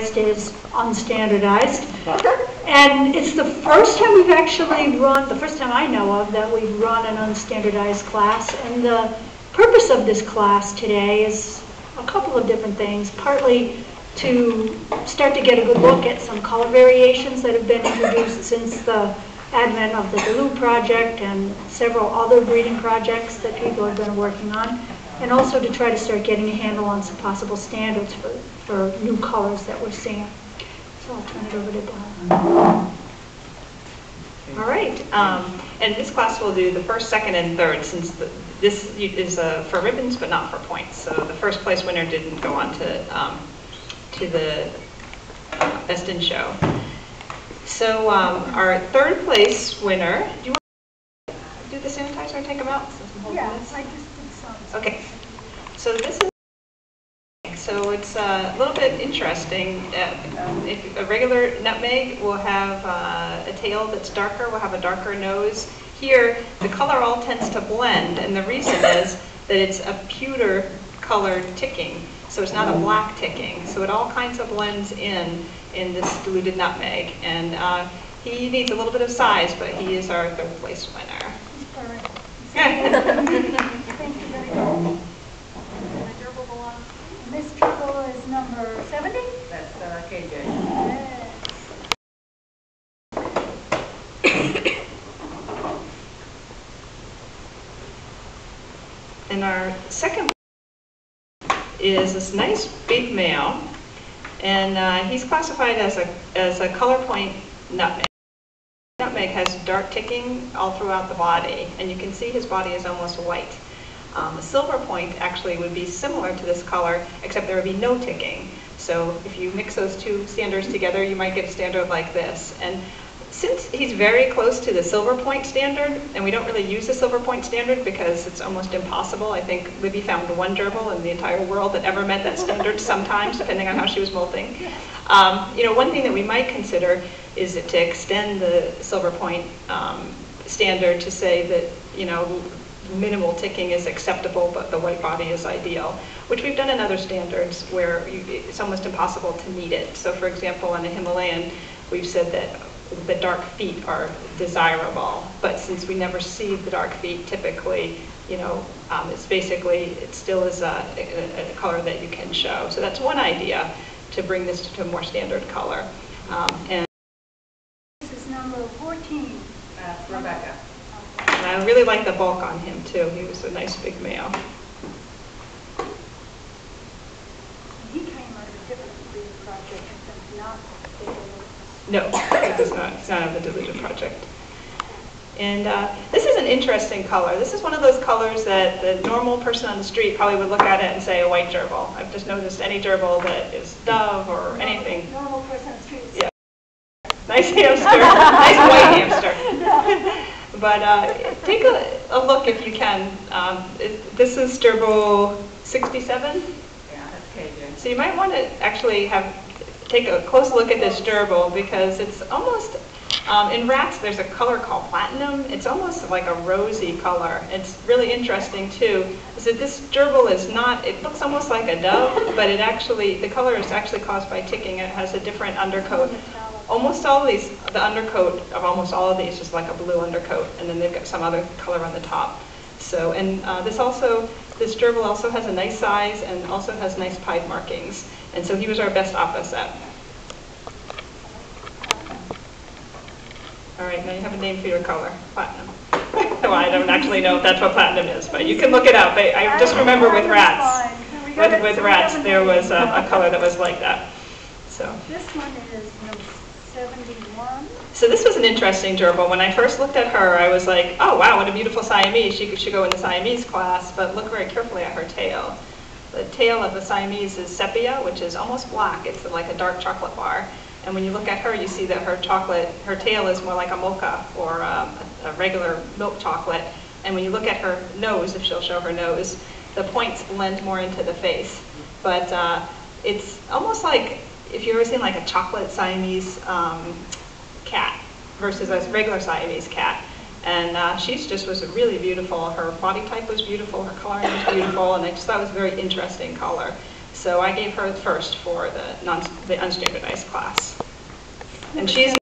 standardized is unstandardized. And it's the first time we've actually run, the first time I know of, that we've run an unstandardized class. And the purpose of this class today is a couple of different things. Partly to start to get a good look at some color variations that have been introduced since the advent of the Glue project and several other breeding projects that people have been working on. And also to try to start getting a handle on some possible standards for new colors that we're seeing. So I'll turn it over to Don. All right, and this class will do the first, second, and third, since this is for ribbons but not for points. So the first place winner didn't go on to the Best in Show. So our third place winner, do you want to do the sanitizer and take them out? Yeah, I just did some. Okay, so this is, so it's a little bit interesting. If a regular nutmeg will have a tail that's darker, will have a darker nose. Here, the color all tends to blend, and the reason is that it's a pewter colored ticking, so it's not a black ticking. So it all kinds of blends in this diluted nutmeg, and he needs a little bit of size, but he is our third place winner. Thank you very much. This Gerbil is number 70? That's KJ. Yes. And our second is this nice big male, and he's classified as a color point nutmeg. Nutmeg has dark ticking all throughout the body, and you can see his body is almost white. A silver point actually would be similar to this color, except there would be no ticking. So if you mix those two standards together, you might get a standard like this. And since he's very close to the silver point standard, and we don't really use the silver point standard because it's almost impossible. I think Libby found one gerbil in the entire world that ever met that standard sometimes, depending on how she was molting. One thing that we might consider is to extend the silver point standard to say that, minimal ticking is acceptable, but the white body is ideal, which we've done in other standards where it's almost impossible to meet it. So for example, on a Himalayan, we've said that the dark feet are desirable, but since we never see the dark feet typically, it still is a color that you can show. So that's one idea, to bring this to a more standard color. And this is number 14. Rebecca. And I really like the bulk on him too. He was a nice big male. He came out of a different breeding project, but not the No, it does not. It's not on the deleted project. And this is an interesting color. This is one of those colors that the normal person on the street probably would look at it and say a white gerbil. I've just noticed any gerbil that is dove or anything. Normal person on the street. Yeah. Nice hamster. Nice white hamster. But take a look if you can. This is gerbil 67. Yeah, that's KJ. So you might want to actually take a close look at this gerbil, because it's almost, in rats there's a color called platinum. It's almost like a rosy color. It's really interesting too, is that this gerbil is not, it looks almost like a dove, but the color is actually caused by ticking. It has a different undercoat. Almost all of these, the undercoat of almost all of these is like a blue undercoat, and then they've got some other color on the top. So, and this gerbil also has a nice size and also has nice pied markings. And so he was our best opposite. All right, now you have a name for your color, platinum. Well, I don't actually know if that's what platinum is, but you can look it up. I just remember with rats, with rats, there was a color that was like that. So. This one is number 71. So this was an interesting gerbil. When I first looked at her, I was like, oh wow, what a beautiful Siamese. She should go in the Siamese class, but look very carefully at her tail. The tail of the Siamese is sepia, which is almost black. It's like a dark chocolate bar. And when you look at her, you see that her tail is more like a mocha or a regular milk chocolate. And when you look at her nose, if she'll show her nose, the points blend more into the face. But it's almost like, if you've ever seen like a chocolate Siamese cat versus a regular Siamese cat. And she just was really beautiful. Her body type was beautiful, her coloring was beautiful, and I just thought it was a very interesting color. So I gave her first for the unstandardized class. And she's